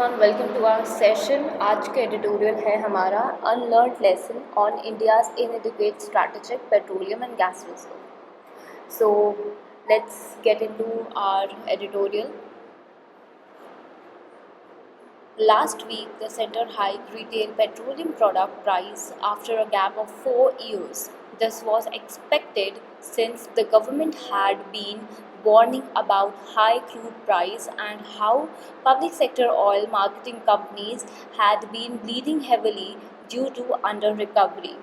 Everyone, welcome to our session. आज का editorial है हमारा unlearned lesson on India's inadequate strategic petroleum and gas reserve. So let's get into our editorial. Last week, the center hiked retail petroleum product price after a gap of 4 years. This was expected since the government had been warning about high crude price and how public sector oil marketing companies had been bleeding heavily due to under recovery.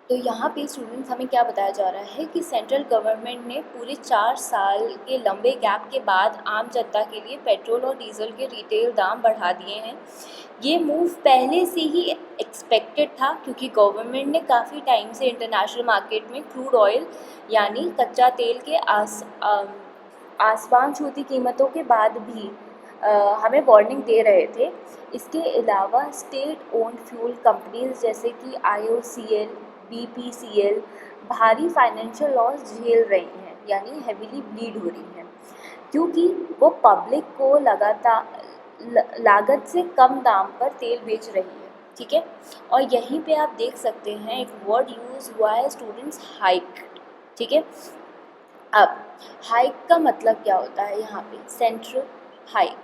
तो यहाँ पे students हमें क्या बताया जा रहा है कि सेंट्रल गवर्नमेंट ने पूरे 4 साल के लंबे गैप के बाद आम जनता के लिए पेट्रोल और डीजल के रिटेल दाम बढ़ा दिए हैं। ये मूव पहले से ही एक्सपेक्टेड था क्योंकि गवर्नमेंट ने काफ़ी टाइम से इंटरनेशनल मार्केट में क्रूड ऑयल यानी कच्चा तेल के आसमान छूती कीमतों के बाद भी हमें वार्निंग दे रहे थे। इसके अलावा स्टेट ओन्ड फ्यूल कंपनीज जैसे कि IOCL, BPCL भारी फाइनेंशियल लॉस झेल रही हैं, यानी हेविली ब्लीड हो रही हैं, क्योंकि वो पब्लिक को लगातार लागत से कम दाम पर तेल बेच रही है। ठीक है, और यहीं पे आप देख सकते हैं एक वर्ड यूज़ हुआ है स्टूडेंट्स, हाइक। ठीक है, अब हाइक का मतलब क्या होता है यहाँ पे, सेंट्रल हाइक।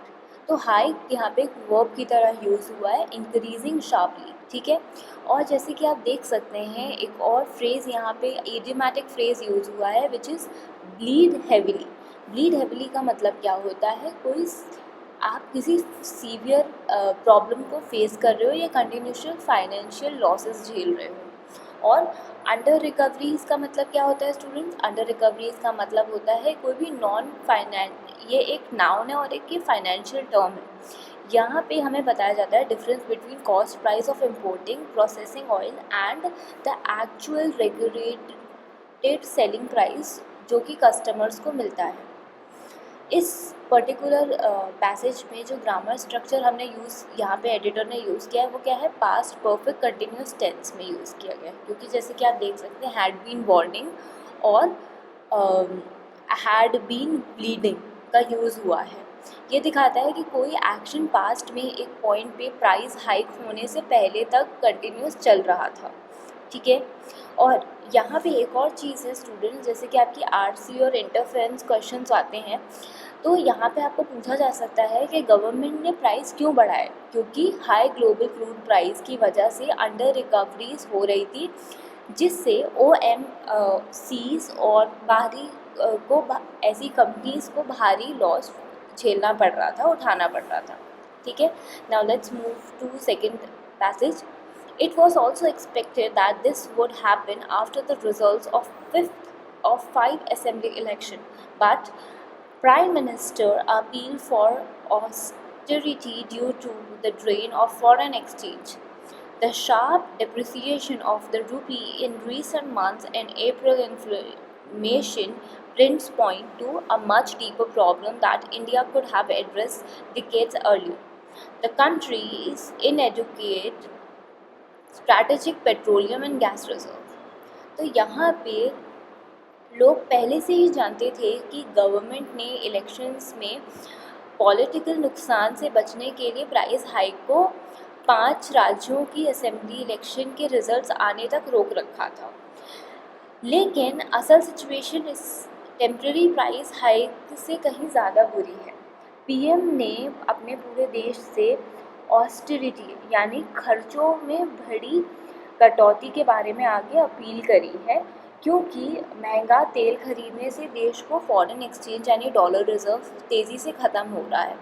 तो हाइक यहाँ पे एक वर्ब की तरह यूज़ हुआ है, इंक्रीजिंग शार्पली। ठीक है, और जैसे कि आप देख सकते हैं एक और फ्रेज़ यहाँ पे इडियोमैटिक फ्रेज़ यूज़ हुआ है which is bleed heavily. Bleed heavily का मतलब क्या होता है, आप किसी सीवियर प्रॉब्लम को फेस कर रहे हो या कंटिन्यूशल फाइनेंशियल लॉसेस झेल रहे हो। और अंडर रिकवरीज का मतलब क्या होता है स्टूडेंट्स, अंडर रिकवरीज का मतलब होता है कोई भी नॉन फाइनेंस, ये एक नाउन है और एक ये फाइनेंशियल टर्म है। यहाँ पे हमें बताया जाता है difference between cost price of importing processing oil and the actual regulated selling price जो कि कस्टमर्स को मिलता है। इस पर्टिकुलर पैसेज में जो ग्रामर स्ट्रक्चर हमने यहाँ पे एडिटर ने यूज़ किया है वो क्या है, पास्ट परफेक्ट कंटिन्यूस टेंस में यूज़ किया गया है, क्योंकि जैसे कि आप देख सकते हैं हैड बीन वार्निंग और हैड बीन ब्लीडिंग का यूज़ हुआ है। ये दिखाता है कि कोई एक्शन पास्ट में एक पॉइंट पे प्राइस हाइक होने से पहले तक कंटिन्यूस चल रहा था। ठीक है, और यहाँ पे एक और चीज़ है स्टूडेंट, जैसे कि आपकी RC और इंटरफेरेंस क्वेश्चंस आते हैं, तो यहाँ पे आपको पूछा जा सकता है कि गवर्नमेंट ने प्राइस क्यों बढ़ाए, क्योंकि हाई ग्लोबल क्रूड प्राइस की वजह से अंडर रिकवरीज हो रही थी, जिससे OMCs और बाहरी ऐसी कंपनीज को भारी लॉस झेलना पड़ रहा था, उठाना पड़ रहा था। ठीक है, now let's move to second passage. It was also expected that this would happen after the results of 5 assembly election, but Prime Minister appealed for austerity due to the drain of foreign exchange. The sharp depreciation of the rupee in recent months and April inflation prints point to a much deeper problem that India could have addressed decades earlier. The country's inadequate strategic petroleum and gas reserve. तो यहाँ पे लोग पहले से ही जानते थे कि government ने इलेक्शंस में पॉलिटिकल नुकसान से बचने के लिए प्राइस हाइक को 5 राज्यों की असेंबली इलेक्शन के रिजल्ट्स आने तक रोक रखा था, लेकिन असल सिचुएशन इस टेम्प्रेरी प्राइस हाइक से कहीं ज़्यादा बुरी है। PM ने अपने पूरे देश से ऑस्टेरिटी यानी खर्चों में बड़ी कटौती के बारे में आगे अपील करी है, क्योंकि महंगा तेल खरीदने से देश को फॉरेन एक्सचेंज यानी डॉलर रिजर्व तेज़ी से ख़त्म हो रहा है।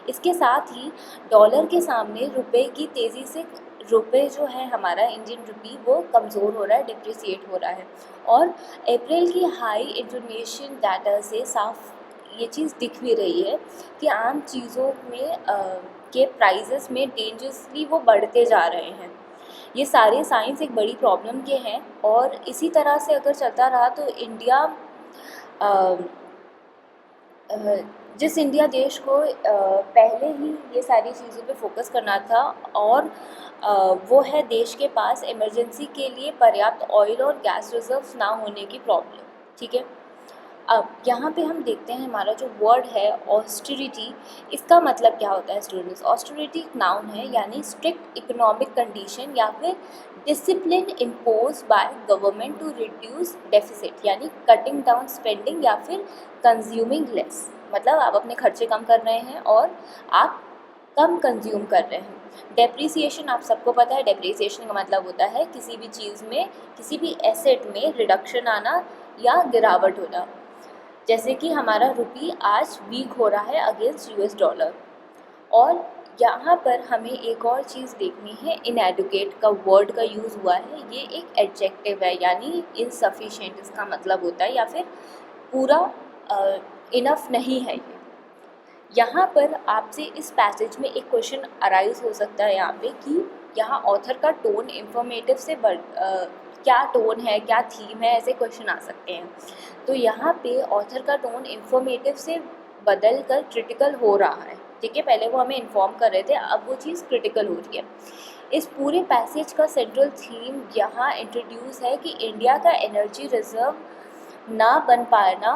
इसके साथ ही डॉलर के सामने रुपए की तेज़ी से रुपए जो है हमारा इंडियन रुपी वो कमज़ोर हो रहा है, डिप्रिसिएट हो रहा है। और अप्रैल की हाई इन्फॉर्मेशन डाटा से साफ ये चीज़ दिख भी रही है कि आम चीज़ों में के प्राइजेस में डेंजरसली वो बढ़ते जा रहे हैं। ये सारे साइंस एक बड़ी प्रॉब्लम के हैं, और इसी तरह से अगर चलता रहा तो जिस इंडिया देश को पहले ही ये सारी चीज़ों पे फोकस करना था, और वो है देश के पास इमरजेंसी के लिए पर्याप्त ऑयल और गैस रिजर्व्स ना होने की प्रॉब्लम। ठीक है, अब यहाँ पे हम देखते हैं हमारा जो वर्ड है ऑस्टेरिटी, इसका मतलब क्या होता है स्टूडेंट्स। ऑस्टेरिटी एक नाउन है, यानी स्ट्रिक्ट इकोनॉमिक कंडीशन या फिर discipline impose by government to reduce deficit, यानी कटिंग डाउन स्पेंडिंग या फिर कंज्यूमिंग लेस। मतलब आप अपने खर्चे कम कर रहे हैं और आप कम कंज्यूम कर रहे हैं। डेप्रिसिएशन आप सबको पता है, डेप्रिसिएशन का मतलब होता है किसी भी चीज़ में, किसी भी एसेट में रिडक्शन आना या गिरावट होना। जैसे कि हमारा रुपी आज वीक हो रहा है अगेंस्ट यूएस डॉलर। और यहाँ पर हमें एक और चीज़ देखनी है, इनएडुकेट का वर्ड का यूज़ हुआ है, ये एक एडजेक्टिव है, यानी इनसफिशिएंट इसका मतलब होता है, या फिर पूरा इनफ नहीं है ये। यहाँ पर आपसे इस पैसेज में एक क्वेश्चन अराइज हो सकता है यहाँ पे कि यहाँ ऑथर का टोन इंफॉर्मेटिव से क्या टोन है, क्या थीम है, ऐसे क्वेश्चन आ सकते हैं। तो यहाँ पे ऑथर का टोन इंफॉर्मेटिव से बदल कर क्रिटिकल हो रहा है, ठीक है। पहले वो हमें इन्फॉर्म कर रहे थे, अब वो चीज़ क्रिटिकल हो रही है। इस पूरे पैसेज का सेंट्रल थीम यहाँ इंट्रोड्यूस है कि इंडिया का एनर्जी रिजर्व ना बन पाना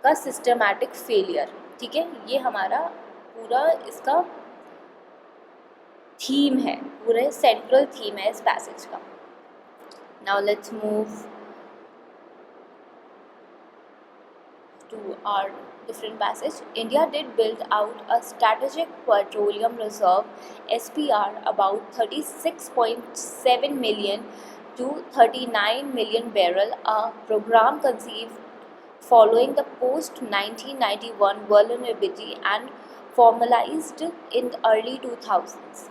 का सिस्टमैटिक फेलियर, ठीक है। ये हमारा पूरा इसका थीम है, पूरे सेंट्रल थीम है इस पैसेज का। Now let's move to our different passage. India did build out a strategic petroleum reserve SPR about 36.7 million to 39 million barrel, a program conceived following the post 1991 vulnerability and formalized in the early 2000s.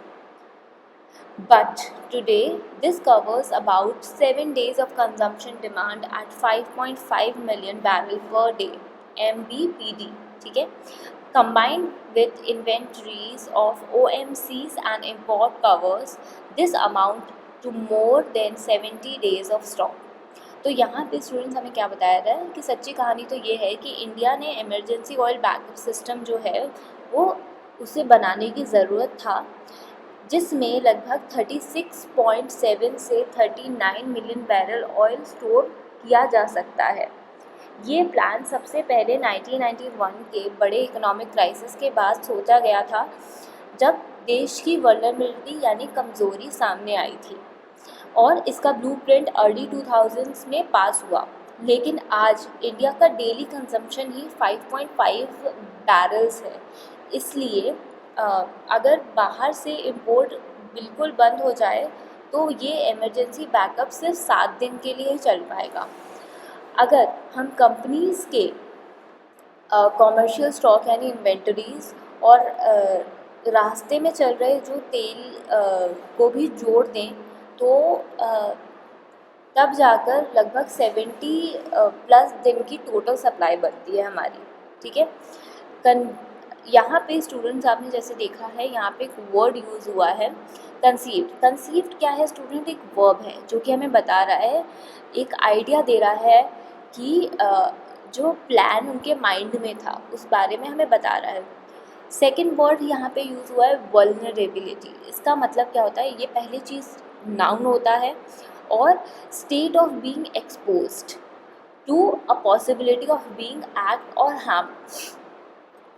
But today, this covers about 7 days of consumption demand at 5.5 million barrel per day (MBPD). ठीक है, combined with inventories of OMCs and import covers this amount to more than 70 days of stock. तो यहाँ पे students हमें क्या बताया रहा है कि सच्ची कहानी तो ये है कि इंडिया ने इमरजेंसी ऑयल बैकअप सिस्टम जो है वो उसे बनाने की ज़रूरत था, जिसमें लगभग 36.7 से 39 मिलियन बैरल ऑयल स्टोर किया जा सकता है। ये प्लान सबसे पहले 1991 के बड़े इकोनॉमिक क्राइसिस के बाद सोचा गया था, जब देश की वल्नरेबिलिटी यानी कमज़ोरी सामने आई थी, और इसका ब्लूप्रिंट अर्ली 2000s में पास हुआ। लेकिन आज इंडिया का डेली कंजम्पशन ही 5.5 बैरल्स है, इसलिए अगर बाहर से इंपोर्ट बिल्कुल बंद हो जाए तो ये इमरजेंसी बैकअप सिर्फ 7 दिन के लिए ही चल पाएगा। अगर हम कंपनीज़ के कॉमर्शियल स्टॉक यानी इन्वेंटरीज और रास्ते में चल रहे जो तेल को भी जोड़ दें तो तब जाकर लगभग 70 प्लस दिन की टोटल सप्लाई बनती है हमारी, ठीक है। यहाँ पे स्टूडेंट्स आपने जैसे देखा है, यहाँ पे एक वर्ड यूज़ हुआ है कंसीव्ड। कंसीव्ड क्या है स्टूडेंट? एक वर्ब है जो कि हमें बता रहा है, एक आइडिया दे रहा है कि जो प्लान उनके माइंड में था उस बारे में हमें बता रहा है। सेकंड वर्ड यहाँ पे यूज़ हुआ है वल्नरेबिलिटी। इसका मतलब क्या होता है? ये पहली चीज़ नाउन होता है और state of being exposed to a possibility of being act और हार्म।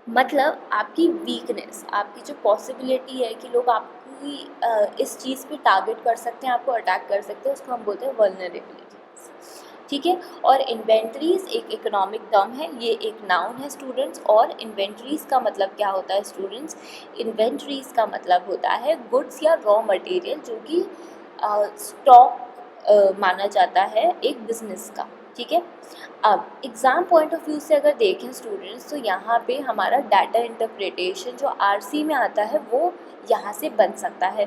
मतलब आपकी वीकनेस, आपकी जो पॉसिबिलिटी है कि लोग आपकी इस चीज़ पे टारगेट कर सकते हैं, आपको अटैक कर सकते हैं, उसको हम बोलते हैं वल्नरेबिलिटी, ठीक है। और इन्वेंटरीज एक इकोनॉमिक टर्म है, ये एक नाउन है स्टूडेंट्स। और इन्वेंटरीज का मतलब क्या होता है स्टूडेंट्स? इन्वेंटरीज का मतलब होता है गुड्स या रॉ मटेरियल जो कि स्टॉक माना जाता है एक बिजनेस का, ठीक है। अब एग्ज़ाम पॉइंट ऑफ व्यू से अगर देखें स्टूडेंट्स तो यहाँ पे हमारा डाटा इंटरप्रिटेशन जो आरसी में आता है वो यहाँ से बन सकता है।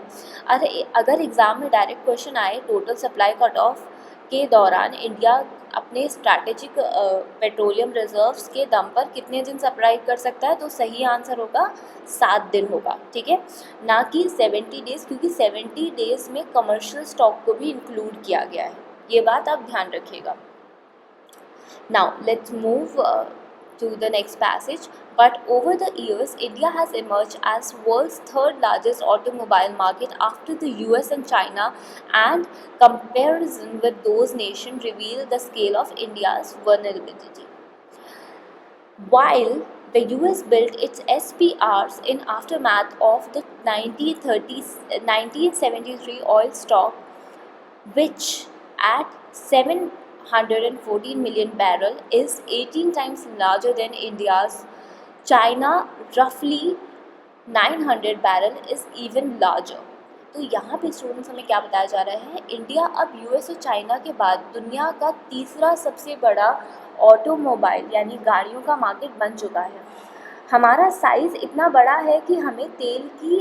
अगर एग्ज़ाम में डायरेक्ट क्वेश्चन आए टोटल सप्लाई कट ऑफ के दौरान इंडिया अपने स्ट्रैटेजिक पेट्रोलियम रिजर्व्स के दम पर कितने दिन सप्लाई कर सकता है, तो सही आंसर होगा 7 दिन होगा, ठीक है, ना कि 70 डेज़, क्योंकि 70 डेज़ में कमर्शियल स्टॉक को भी इंक्लूड किया गया है। ये बात आप ध्यान रखिएगा। Now let's move to the next passage. But over the years, India has emerged as world's third largest automobile market after the US and China, and comparison with those nations reveal the scale of India's vulnerability. While the US built its SPRs in aftermath of the 1973 oil stock, which at 714 million barrel is 18 times larger than India's. China roughly 900 barrel is even larger. तो यहाँ पे students हमें क्या बताया जा रहा है, India अब यूएस और चाइना के बाद दुनिया का तीसरा सबसे बड़ा ऑटोमोबाइल यानी गाड़ियों का मार्केट बन चुका है। हमारा साइज़ इतना बड़ा है कि हमें तेल की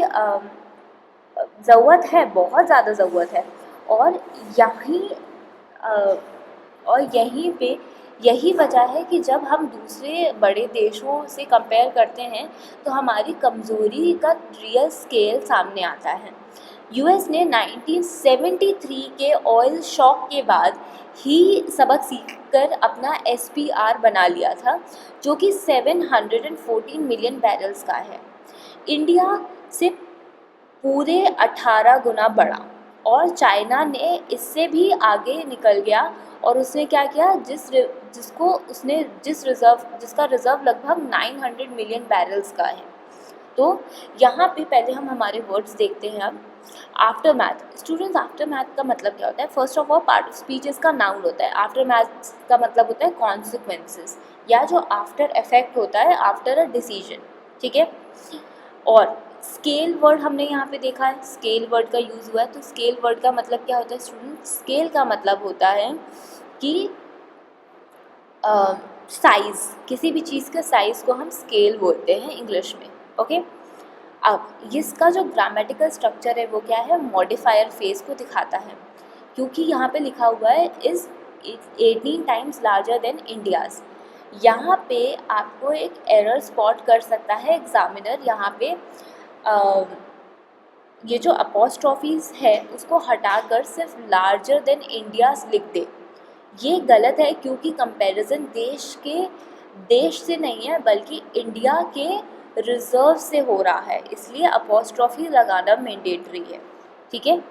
ज़रूरत है, बहुत ज़्यादा ज़रूरत है। और यहीं पे यही वजह है कि जब हम दूसरे बड़े देशों से कंपेयर करते हैं तो हमारी कमज़ोरी का रियल स्केल सामने आता है। यूएस ने 1973 के ऑयल शॉक के बाद ही सबक सीखकर अपना एसपीआर बना लिया था, जो कि 714 मिलियन बैरल्स का है। इंडिया से पूरे 18 गुना बढ़ा और चाइना ने इससे भी आगे निकल गया और उसने क्या किया, जिसका रिज़र्व लगभग 900 मिलियन बैरल्स का है। तो यहाँ पे पहले हम हमारे वर्ड्स देखते हैं। अब after math students, after math का मतलब क्या होता है? First of all part of speech इसका नाउन होता है। आफ्टर मैथ का मतलब होता है कॉन्सिक्वेंसेस या जो आफ्टर इफेक्ट होता है आफ्टर अ डिसीजन, ठीक है। और स्केल वर्ड हमने यहाँ पे देखा है, स्केल वर्ड का यूज़ हुआ है। तो स्केल वर्ड का मतलब क्या होता है स्टूडेंट? स्केल का मतलब होता है कि साइज़, किसी भी चीज़ का साइज़ को हम स्केल बोलते हैं इंग्लिश में, ओके। अब इसका जो ग्रामेटिकल स्ट्रक्चर है वो क्या है? मॉडिफायर फेस को दिखाता है, क्योंकि यहाँ पे लिखा हुआ है is 18 times larger than India's. यहाँ पे आपको एक एरर स्पॉट कर सकता है एग्जामिनर। यहाँ पे ये जो अपॉस्ट्रॉफीज़ है उसको हटाकर सिर्फ लार्जर देन इंडियाज़ लिख दे। ये गलत है, क्योंकि कंपैरिजन देश से नहीं है बल्कि इंडिया के रिजर्व से हो रहा है, इसलिए अपॉस्ट्रॉफी लगाना मैंडेटरी है, ठीक है।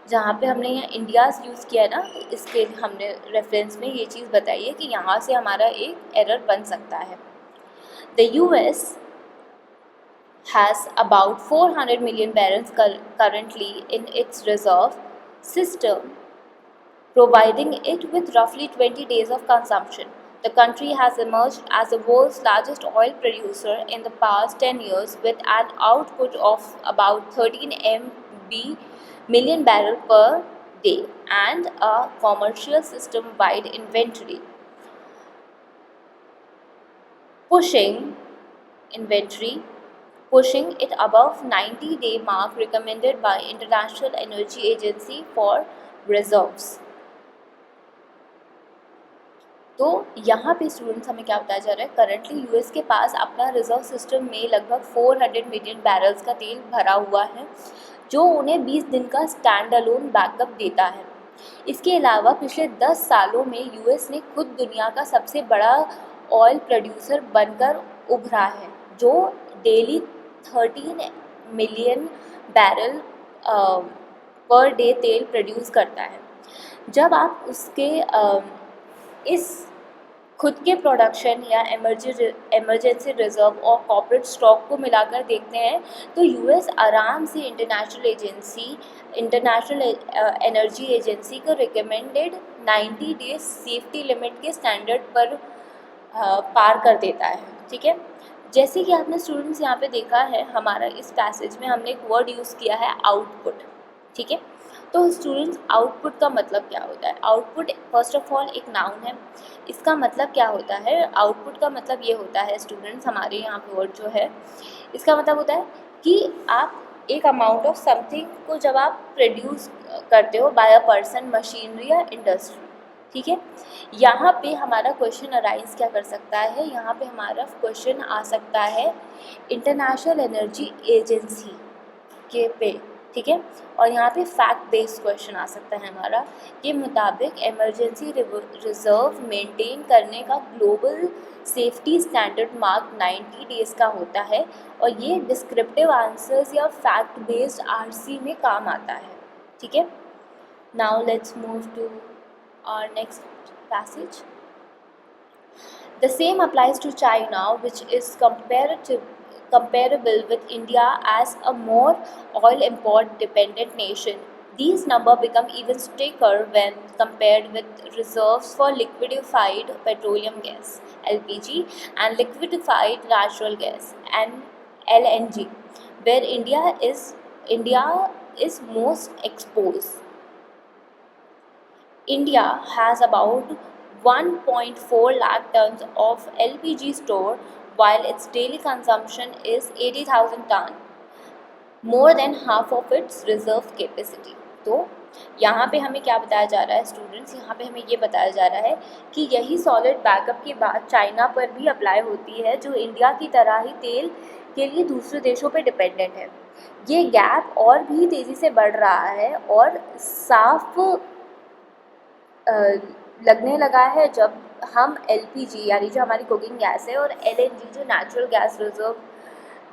जहाँ पे हमने यहाँ इंडियाज़ यूज़ किया है ना, तो इसके हमने रेफरेंस में ये चीज़ बताई है कि यहाँ से हमारा एक एरर बन सकता है। The US has about 400 million barrels currently in its reserve system, providing it with roughly 20 days of consumption. The country has emerged as the world's largest oil producer in the past 10 years with an output of about 13 million barrels per day and a commercial system-wide inventory pushing it above 90-day mark recommended by International Energy Agency for reserves. तो यहाँ पे students हमें क्या बताया जा रहा है? Currently US के पास अपना रिजर्व सिस्टम में लगभग 400 मिलियन बैरल्स का तेल भरा हुआ है, जो उन्हें 20 दिन का स्टैंड अलोन बैकअप देता है। इसके अलावा पिछले 10 सालों में यूएस ने खुद दुनिया का सबसे बड़ा ऑयल प्रोड्यूसर बनकर उभरा है, जो daily 13 million barrel per day तेल प्रोड्यूस करता है। जब आप उसके इस खुद के प्रोडक्शन या इमरजेंसी रिजर्व और कॉर्पोरेट स्टॉक को मिलाकर देखते हैं तो यूएस आराम से इंटरनेशनल एनर्जी एजेंसी को रिकमेंडेड 90 डेज सेफ्टी लिमिट के स्टैंडर्ड पर पार कर देता है, ठीक है। जैसे कि आपने स्टूडेंट्स यहाँ पे देखा है, हमारा इस पैसेज में हमने एक वर्ड यूज़ किया है आउटपुट, ठीक है। तो स्टूडेंट्स, आउटपुट का मतलब क्या होता है? आउटपुट फर्स्ट ऑफ ऑल एक नाउन है। इसका मतलब क्या होता है? आउटपुट का मतलब ये होता है स्टूडेंट्स, हमारे यहाँ पे वर्ड जो है इसका मतलब होता है कि आप एक अमाउंट ऑफ समथिंग को जब आप प्रोड्यूस करते हो बाय अ पर्सन, मशीनरी या इंडस्ट्री, ठीक है। यहाँ पे हमारा क्वेश्चन अराइज क्या कर सकता है? यहाँ पे हमारा क्वेश्चन आ सकता है इंटरनेशनल एनर्जी एजेंसी के पे, ठीक है। और यहाँ पे फैक्ट बेस्ड क्वेश्चन आ सकता है हमारा के मुताबिक इमरजेंसी रिजर्व मेंटेन करने का global safety standard mark 90 days का होता है, और ये डिस्क्रिप्टिव आंसर्स या फैक्ट बेस्ड आरसी में काम आता है, ठीक है। Now let's move to our next passage. The same applies to China, which is comparable with India as a more oil import dependent nation. These numbers become even stranger when compared with reserves for liquefied petroleum gas (LPG) and liquefied natural gas and LNG, where India is most exposed. India has about 1.4 lakh tons of LPG stored, while its daily consumption is 80,000 tons, more than half of its reserve capacity. तो यहाँ पे हमें क्या बताया जा रहा है students, यहाँ पे हमें ये बताया जा रहा है कि यही सॉलिड बैकअप की बात चाइना पर भी अप्लाई होती है, जो इंडिया की तरह ही तेल के लिए दूसरे देशों पे डिपेंडेंट है। ये गैप और भी तेज़ी से बढ़ रहा है और साफ लगने लगा है जब हम एलपीजी यानी जो हमारी कुकिंग गैस है और एलएनजी जो नेचुरल गैस रिजर्व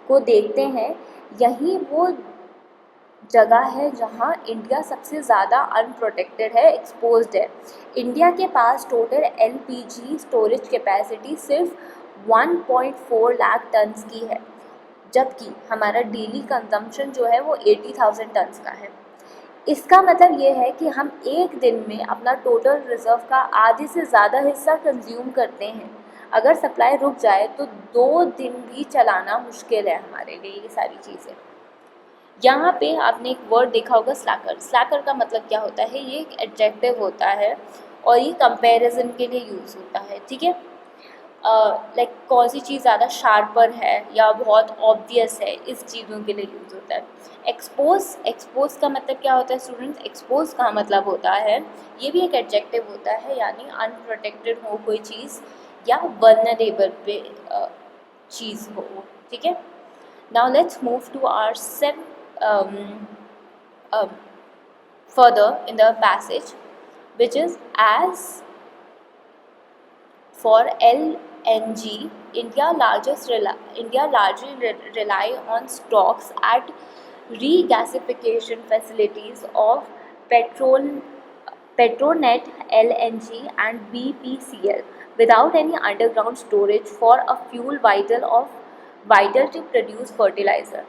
को देखते हैं। यही वो जगह है जहां इंडिया सबसे ज़्यादा अनप्रोटेक्टेड है, एक्सपोज्ड है। इंडिया के पास टोटल एलपीजी स्टोरेज कैपेसिटी सिर्फ 1.4 लाख टन्स की है, जबकि हमारा डेली कंजम्पशन जो है वो 80,000 टन्स का है। इसका मतलब ये है कि हम एक दिन में अपना टोटल रिज़र्व का आधे से ज़्यादा हिस्सा कंज्यूम करते हैं। अगर सप्लाई रुक जाए तो 2 दिन भी चलाना मुश्किल है हमारे लिए ये सारी चीज़ें। यहाँ पे आपने एक वर्ड देखा होगा स्लैकर। स्लैकर का मतलब क्या होता है? ये एक एडजेक्टिव होता है और ये कंपैरिजन के लिए यूज़ होता है, ठीक है। लाइक कौन सी चीज़ ज़्यादा शार्पर है या बहुत ऑब्वियस है, इस चीज़ों के लिए यूज़ होता है। एक्सपोज का मतलब क्या होता है स्टूडेंट्स? एक्सपोज का मतलब होता है, ये भी एक एडजेक्टिव होता है, यानी अनप्रोटेक्टेड हो कोई चीज़ या वल्नरेबल पे चीज़ हो, ठीक है। Now let's move to our same further in the passage, which is as for LNG, India largely rely on stocks at regasification facilities of Petronet LNG and BPCL, without any underground storage for a fuel vital to produce fertilizer.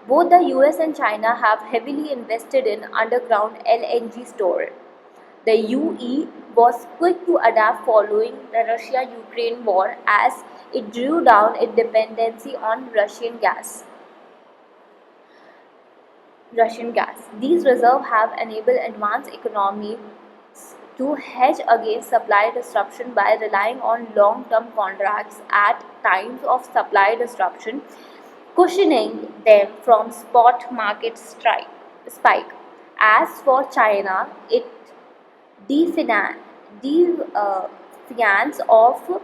Both the US and China have heavily invested in underground LNG storage. The UE was quick to adapt following the Russia-Ukraine war as it drew down its dependency on Russian gas. These reserves have enabled advanced economies to hedge against supply disruption by relying on long-term contracts at times of supply disruption, cushioning them from spot market spike. As for China, it defiance of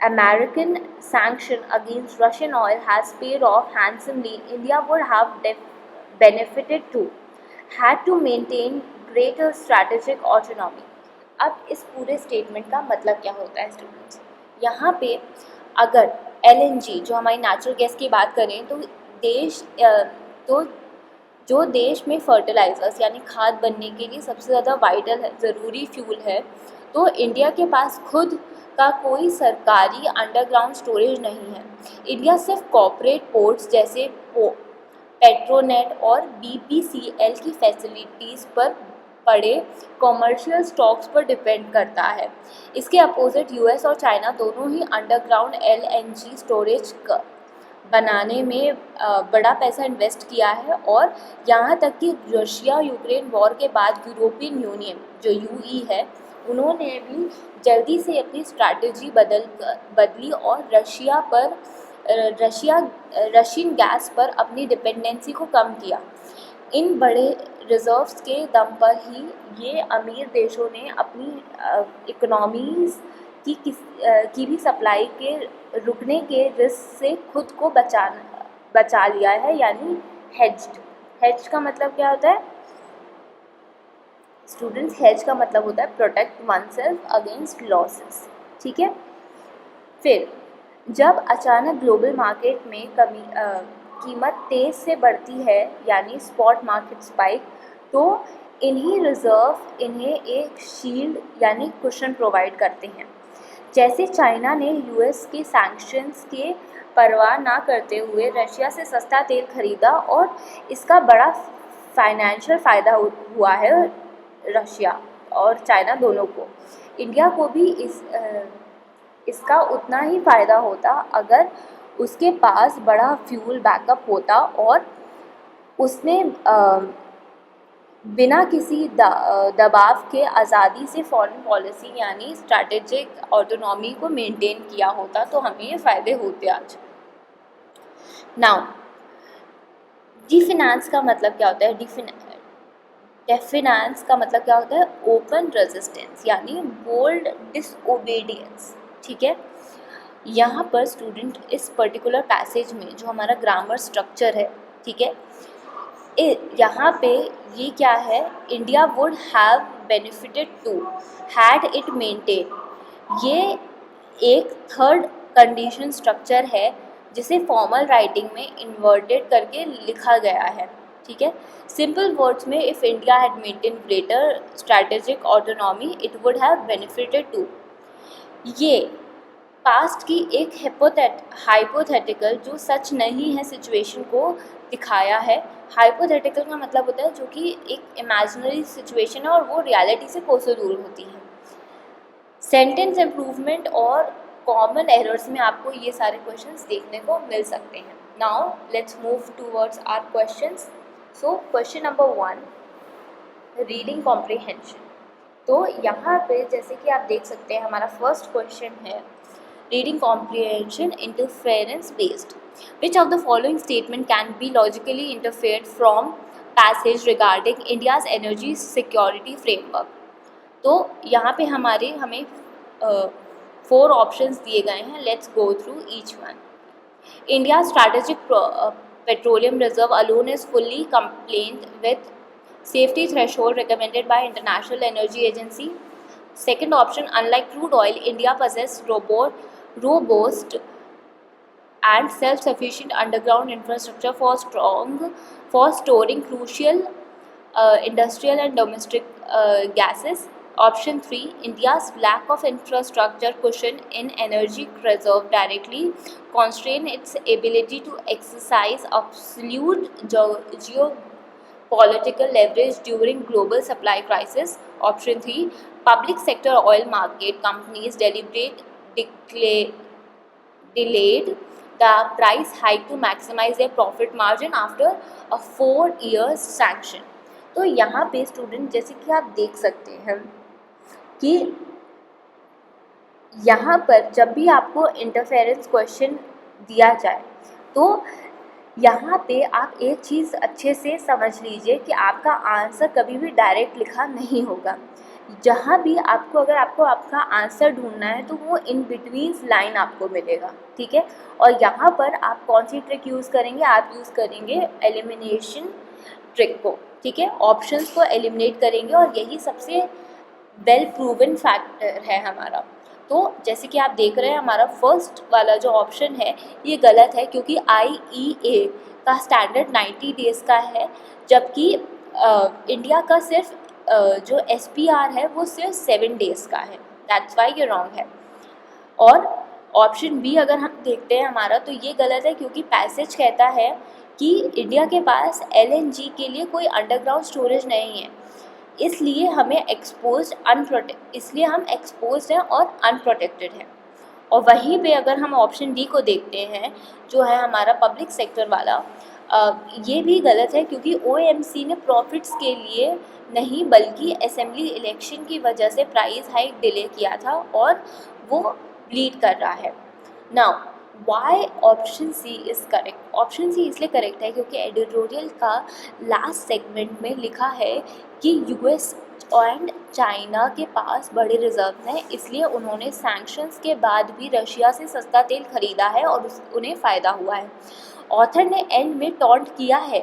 American sanction against Russian oil has paid off handsomely. India would have benefited too, had to maintain greater strategic autonomy. अब इस पूरे statement का मतलब क्या होता है students? यहाँ पे अगर LNG जो हमारी नेचुरल गैस की बात करें तो जो देश में फर्टिलाइज़र्स यानी खाद बनने के लिए सबसे ज़्यादा वाइटल है, ज़रूरी फ्यूल है, तो इंडिया के पास खुद का कोई सरकारी अंडरग्राउंड स्टोरेज नहीं है। इंडिया सिर्फ कॉर्पोरेट पोर्ट्स जैसे पेट्रोनेट और BPCL की फैसिलिटीज़ पर पड़े कॉमर्शियल स्टॉक्स पर डिपेंड करता है। इसके अपोजिट US और चाइना दोनों ही अंडरग्राउंड LNG स्टोरेज बनाने में बड़ा पैसा इन्वेस्ट किया है, और यहाँ तक कि रशिया यूक्रेन वॉर के बाद यूरोपियन यूनियन जो UE है, उन्होंने भी जल्दी से अपनी स्ट्रैटेजी बदली और रशियन गैस पर अपनी डिपेंडेंसी को कम किया। इन बड़े रिजर्व्स के दम पर ही ये अमीर देशों ने अपनी इकोनॉमीज़ की भी सप्लाई के रुकने के रिस्क से खुद को बचा लिया है, यानी हेज्ड का मतलब क्या होता है स्टूडेंट्स? हेज का मतलब होता है प्रोटेक्ट वनसेल्फ अगेंस्ट लॉसेस, ठीक है। फिर जब अचानक ग्लोबल मार्केट में कीमत तेज़ से बढ़ती है यानी स्पॉट मार्केट स्पाइक, तो इन्हीं रिज़र्व इन्हें एक शील्ड यानी कुशन प्रोवाइड करते हैं। जैसे चाइना ने यूएस के सैंक्शंस के परवाह ना करते हुए रशिया से सस्ता तेल खरीदा और इसका बड़ा फाइनेंशियल फ़ायदा हुआ है रशिया और चाइना दोनों को। इंडिया को भी इसका उतना ही फ़ायदा होता अगर उसके पास बड़ा फ्यूल बैकअप होता और उसने बिना किसी दबाव के आज़ादी से फॉरेन पॉलिसी यानी स्ट्रैटेजिक ऑटोनॉमी को मेंटेन किया होता तो हमें ये फ़ायदे होते आज। नाउ डिफिनेंस का मतलब क्या होता है? डेफिनेंस का मतलब क्या होता है? ओपन रेजिस्टेंस यानी बोल्ड डिसओबीडियंस। ठीक है, यहाँ पर स्टूडेंट इस पर्टिकुलर पैसेज में जो हमारा ग्रामर स्ट्रक्चर है, ठीक है, यहाँ पे ये क्या है? India would have benefited to had it maintain, ये एक थर्ड कंडीशन स्ट्रक्चर है जिसे फॉर्मल राइटिंग में इन्वर्टेड करके लिखा गया है। ठीक है, सिंपल वर्ड्स में if India had maintain greater strategic autonomy it would have benefited too. ये पास्ट की एक हाइपोथेटिकल जो सच नहीं है सिचुएशन को दिखाया है। हाइपोथेटिकल का मतलब होता है जो कि एक इमेजिनरी सिचुएशन है और वो रियलिटी से कोसों दूर होती है। सेंटेंस इम्प्रूवमेंट और कॉमन एरर्स में आपको ये सारे क्वेश्चंस देखने को मिल सकते हैं। Now let's move towards our questions. So question number 1, reading comprehension. तो यहाँ पे जैसे कि आप देख सकते हैं हमारा फर्स्ट क्वेश्चन है reading comprehension interference based. Which of the following statement can be logically inferred from passage regarding India's energy security framework? तो यहाँ पे हमें 4 ऑप्शंस दिए गए हैं। Let's go through each one. India strategic petroleum reserve alone is fully compliant with safety threshold recommended by International Energy Agency. Second option, unlike crude oil, India possesses robust and self-sufficient underground infrastructure for storing crucial industrial and domestic gases. Option 3, India's lack of infrastructure cushion in energy reserve directly constrain its ability to exercise absolute geopolitical leverage during global supply crisis. Option 3, public sector oil market companies delayed the price hike to maximize their profit margin after a 4 years sanction. तो यहाँ पे student जैसे कि आप देख सकते हैं कि यहाँ पर जब भी आपको इंटरफेरेंस क्वेश्चन दिया जाए तो यहाँ पे आप एक चीज़ अच्छे से समझ लीजिए कि आपका आंसर कभी भी डायरेक्ट लिखा नहीं होगा। जहाँ भी आपको अगर आपका आंसर ढूंढना है तो वो इन बिटवीन लाइन आपको मिलेगा। ठीक है, और यहाँ पर आप कौन सी ट्रिक यूज़ करेंगे? आप यूज़ करेंगे एलिमिनेशन ट्रिक को। ठीक है, ऑप्शंस को एलिमिनेट करेंगे और यही सबसे वेल प्रूवन फैक्टर है हमारा। तो जैसे कि आप देख रहे हैं हमारा फर्स्ट वाला जो ऑप्शन है ये गलत है क्योंकि IEA का स्टैंडर्ड 90 डेज़ का है, जबकि इंडिया का सिर्फ जो SPR है वो सिर्फ 7 डेज़ का है। दैट्स वाई ये रॉन्ग है। और ऑप्शन बी अगर हम देखते हैं हमारा तो ये गलत है क्योंकि पैसेज कहता है कि इंडिया के पास LNG के लिए कोई अंडरग्राउंड स्टोरेज नहीं है, इसलिए हम एक्सपोज्ड हैं और अनप्रोटेक्टेड हैं। और वहीं पे अगर हम ऑप्शन डी को देखते हैं जो है हमारा पब्लिक सेक्टर वाला, ये भी गलत है क्योंकि OMC ने प्रॉफिट्स के लिए नहीं बल्कि असेंबली इलेक्शन की वजह से प्राइस हाइक डिले किया था और वो लीड कर रहा है। Now why option C is correct? Option C इसलिए करेक्ट है क्योंकि एडिटोरियल का लास्ट सेगमेंट में लिखा है कि US एंड चाइना के पास बड़े रिजर्व हैं, इसलिए उन्होंने सैंक्शंस के बाद भी रशिया से सस्ता तेल खरीदा है और उन्हें फ़ायदा हुआ है। ऑथर ने एंड में टॉन्ट किया है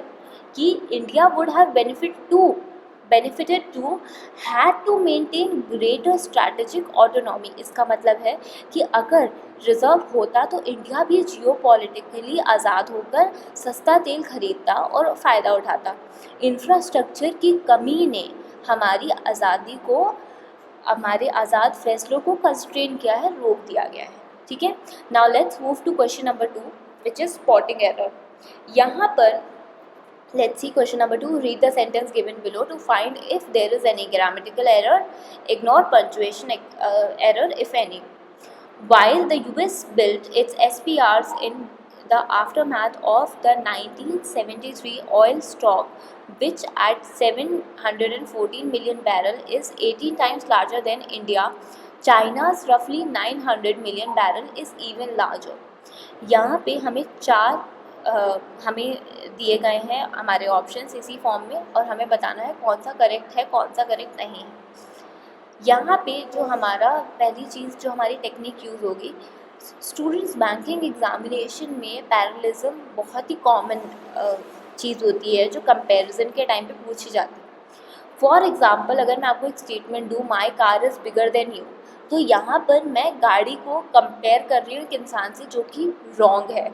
कि India would have benefited to had to maintain greater strategic autonomy। इसका मतलब है कि अगर रिजर्व होता तो इंडिया भी जियोपॉलिटिकली आज़ाद होकर सस्ता तेल खरीदता और फ़ायदा उठाता। इंफ्रास्ट्रक्चर की कमी ने हमारी आज़ादी को हमारे आज़ाद फैसलों को कंस्ट्रेन किया है, रोक दिया गया है। ठीक है, now let's move to question number 2 which is spotting error. यहाँ पर let's see question number 2. Read the sentence given below to find if there is any grammatical error. Ignore punctuation error if any. While the US built its SPRs in the aftermath of the 1973 oil stock, which at 714 million barrel is 18 times larger than India, China's roughly 900 million barrel is even larger. यहाँ पे हमें हमें दिए गए हैं हमारे options इसी form में, और हमें बताना है कौन सा करेक्ट है कौन सा करेक्ट नहीं है। यहाँ पे जो हमारा पहली चीज़ जो हमारी टेक्निक यूज़ होगी, स्टूडेंट्स बैंकिंग एग्जामिनेशन में पैरेललिज्म बहुत ही कॉमन चीज़ होती है जो कंपैरिजन के टाइम पे पूछी जाती है। फॉर एग्ज़ाम्पल, अगर मैं आपको एक स्टेटमेंट दूँ, my car is bigger than you, तो यहाँ पर मैं गाड़ी को कंपेयर कर रही हूँ एक इंसान से जो कि रॉन्ग है।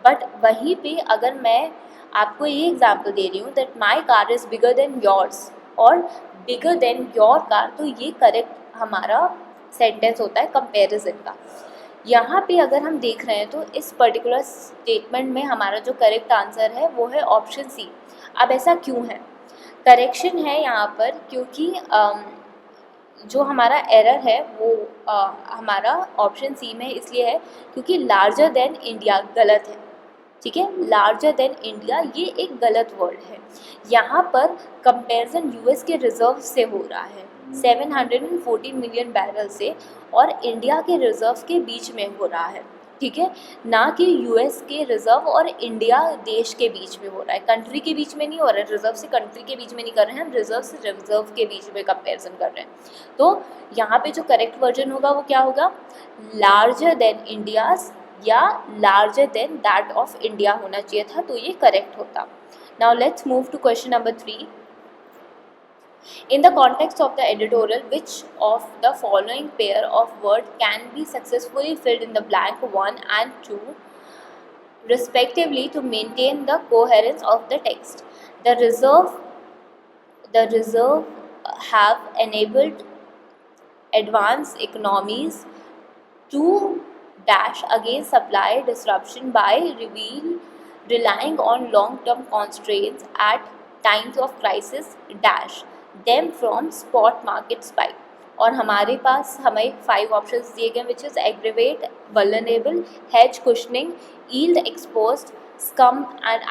बट वहीं पे अगर मैं आपको ये एग्जांपल दे रही हूँ that my car is bigger than yours और बिगर देन योर कार, तो ये करेक्ट हमारा सेंटेंस होता है कंपैरिजन का। यहाँ पे अगर हम देख रहे हैं तो इस पर्टिकुलर स्टेटमेंट में हमारा जो करेक्ट आंसर है वो है ऑप्शन सी। अब ऐसा क्यों है? करेक्शन है यहाँ पर क्योंकि जो हमारा एरर है वो हमारा ऑप्शन सी में इसलिए है क्योंकि लार्जर देन इंडिया गलत है। ठीक है, लार्जर देन इंडिया ये एक गलत वर्ड है। यहाँ पर कंपैरिजन यूएस के रिजर्व से हो रहा है 714 मिलियन बैरल से, और इंडिया के रिजर्व के बीच में हो रहा है। ठीक है, ना कि यूएस के रिजर्व और इंडिया देश के बीच में हो रहा है, कंट्री के बीच में नहीं हो रहा है। रिजर्व से कंट्री के बीच में नहीं कर रहे हैं हम, रिजर्व से रिजर्व के बीच में कंपैरिजन कर रहे हैं। तो यहाँ पे जो करेक्ट वर्जन होगा वो क्या होगा? लार्जर देन इंडियाज या larger than that of India होना चाहिए था, तो ये करेक्ट होता। Now let's move to question number 3. In the context of the editorial, which of the following pair of words can be successfully filled in the blank 1 and 2 respectively to maintain the coherence of the text? The reserve have enabled advanced economies to dash against supply disruption by relying on long-term constraints at times of crisis dash them from spot market spike. और हमारे पास हमें 5 options दिए गए which is aggravate, vulnerable, hedge, cushioning, yield exposed, scum and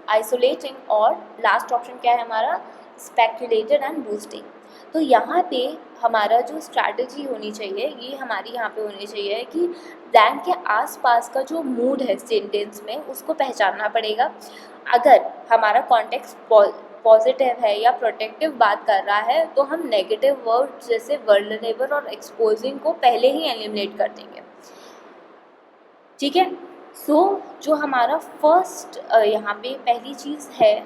isolating, और last option क्या है हमारा? Speculated and boosting. तो यहाँ पे हमारा जो स्ट्रैटेजी होनी चाहिए ये हमारी यहाँ पे होनी चाहिए कि ब्लैंक के आसपास का जो मूड है सेंटेंस में उसको पहचानना पड़ेगा। अगर हमारा कॉन्टेक्स्ट पॉजिटिव है या प्रोटेक्टिव बात कर रहा है तो हम नेगेटिव वर्ड जैसे वल्नरेबल और एक्सपोजिंग को पहले ही एलिमिनेट कर देंगे। ठीक है, सो जो हमारा फर्स्ट यहाँ पे पहली चीज़ है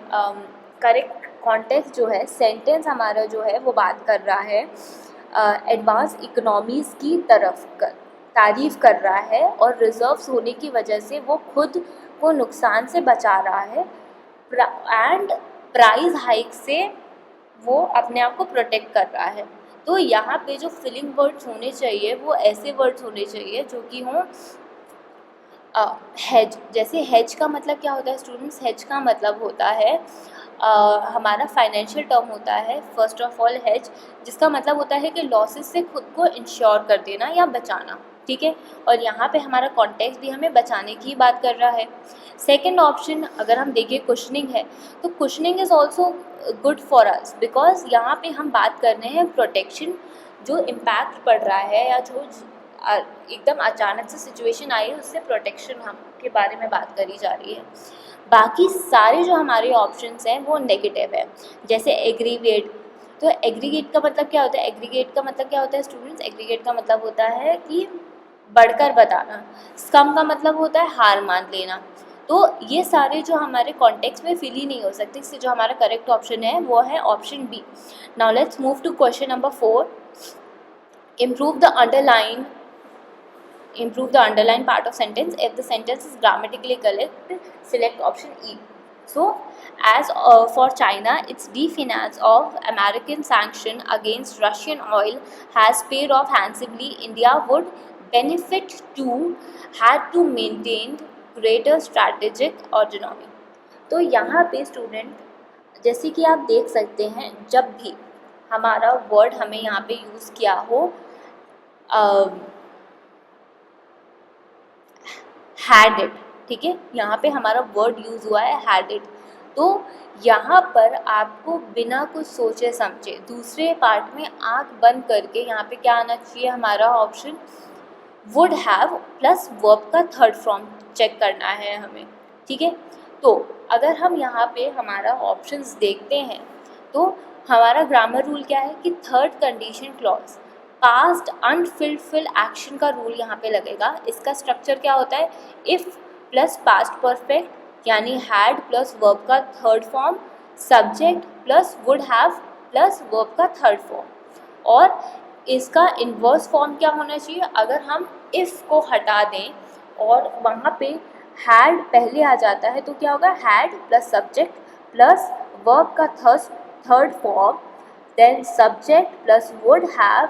करेक्ट कॉन्टेक्स्ट जो है, सेंटेंस हमारा जो है वो बात कर रहा है एडवांस इकोनॉमीज़ की तारीफ़ कर रहा है और रिजर्व्स होने की वजह से वो खुद को नुकसान से बचा रहा है एंड प्राइस हाइक से वो अपने आप को प्रोटेक्ट कर रहा है। तो यहाँ पे जो फिलिंग वर्ड्स होने चाहिए वो ऐसे वर्ड्स होने चाहिए जो कि हों हेज। जैसे हेज का मतलब क्या होता है स्टूडेंट्स? हेज का मतलब होता है हमारा फाइनेंशियल टर्म होता है फर्स्ट ऑफ ऑल हेज, जिसका मतलब होता है कि लॉसेस से खुद को इंश्योर कर देना या बचाना। ठीक है, और यहाँ पे हमारा कॉन्टेक्स्ट भी हमें बचाने की बात कर रहा है। सेकंड ऑप्शन अगर हम देखें कुशनिंग है, तो cushioning is also good for us because यहाँ पे हम बात कर रहे हैं प्रोटेक्शन, जो इम्पैक्ट पड़ रहा है या जो एकदम अचानक से सिचुएशन आई है उससे प्रोटेक्शन हम के बारे में बात करी जा रही है। बाकी सारे जो हमारे ऑप्शंस हैं वो नेगेटिव है। जैसे एग्रीगेट, तो एग्रीगेट का मतलब क्या होता है? एग्रीगेट का मतलब क्या होता है स्टूडेंट्स? एग्रीगेट का मतलब होता है कि बढ़कर बताना। स्कम का मतलब होता है हार मान लेना। तो ये सारे जो हमारे कॉन्टेक्स्ट में फिल ही नहीं हो सकते, इससे जो हमारा करेक्ट ऑप्शन है वो है option B. Now let's move to question number 4. Improve the underline part of sentence. If the sentence is grammatically correct, select option E. So, as for China, its defiance of American sanction against Russian oil has paid off handsomely. India would benefit too had to maintain greater strategic autonomy. तो यहाँ पे student जैसे कि आप देख सकते हैं, जब भी हमारा वर्ड हमें यहाँ पे यूज़ किया हो हैड इट, ठीक है, यहाँ पे हमारा वर्ड यूज़ हुआ है हैड इट, तो यहाँ पर आपको बिना कुछ सोचे समझे दूसरे पार्ट में आँख बंद करके यहाँ पे क्या आना चाहिए, हमारा option would have plus verb का थर्ड फॉर्म चेक करना है हमें, ठीक है। तो अगर हम यहाँ पे हमारा ऑप्शंस देखते हैं तो हमारा ग्रामर रूल क्या है कि third condition clause past unfulfilled action का रूल यहाँ पे लगेगा। इसका स्ट्रक्चर क्या होता है, इफ़ प्लस पास्ट परफेक्ट यानी हैड प्लस वर्ब का third form, subject plus would have plus verb का थर्ड फॉर्म, और इसका इन्वर्स फॉर्म क्या होना चाहिए, अगर हम इफ़ को हटा दें और वहाँ पे हैड पहले आ जाता है तो क्या होगा, had plus subject plus verb का third form, then subject plus would have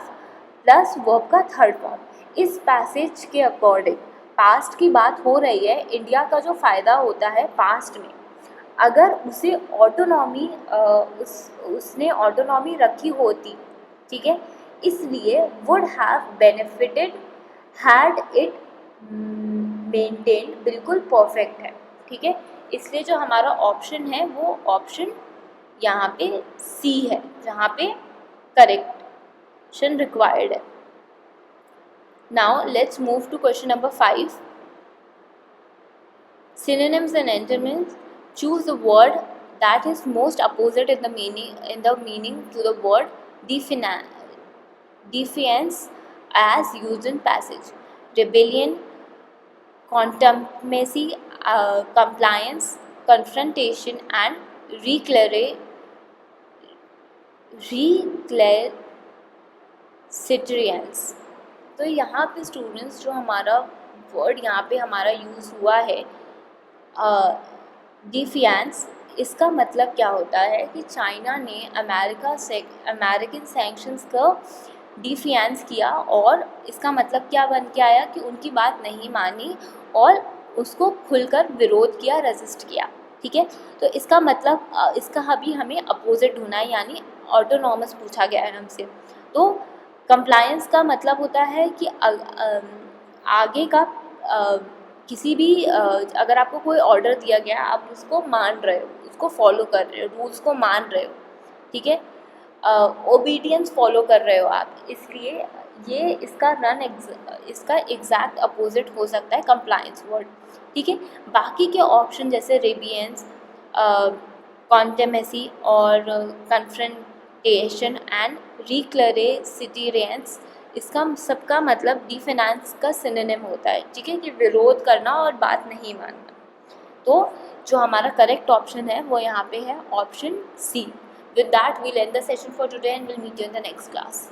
plus verb का थर्ड फॉर्म। इस पैसेज के अकॉर्डिंग पास्ट की बात हो रही है, इंडिया का जो फ़ायदा होता है पास्ट में, अगर उसे ऑटोनॉमी उसने ऑटोनॉमी रखी होती, ठीक है, इसलिए would have benefited had it maintained बिल्कुल परफेक्ट है, ठीक है। इसलिए जो हमारा ऑप्शन है वो ऑप्शन यहाँ पे सी है, जहाँ पे करेक्शन रिक्वायर्ड है। Now let's move to question number 5. Synonyms and antonyms. Choose the word that is most opposite in the meaning to the word defiance as used in passage. Rebellion, contumacy, compliance, confrontation and recalcitrance. तो यहाँ पे students जो हमारा word यहाँ पे हमारा use हुआ है डिफिएंस, इसका मतलब क्या होता है कि चाइना ने अमेरिकन सैंक्शंस का डिफिएंस किया, और इसका मतलब क्या बन के आया कि उनकी बात नहीं मानी और उसको खुलकर विरोध किया, रेजिस्ट किया, ठीक है। तो इसका मतलब इसका अभी हमें अपोजिट ढूंढना है, यानी ऑटोनॉमस पूछा गया है हमसे। तो कंप्लायंस का मतलब होता है कि आगे का किसी भी अगर आपको कोई ऑर्डर दिया गया, आप उसको मान रहे हो, उसको फॉलो कर रहे हो, रूल्स को मान रहे हो, ठीक है, ओबीडियंस फॉलो कर रहे हो आप, इसलिए ये इसका एग्जैक्ट अपोजिट हो सकता है कंप्लायंस वर्ड, ठीक है। बाकी के ऑप्शन जैसे रेबियंस, कॉन्टेमेसी और कन्फ्रंटेशन एंड रिक्लरेसिटिरेंस, इसका सबका मतलब डिफिनेंस का सिनोनिम होता है, ठीक है, कि विरोध करना और बात नहीं मानना। तो जो हमारा करेक्ट ऑप्शन है वो यहाँ पे है option C. With that, we'll end the session for today and we'll meet you in the next class.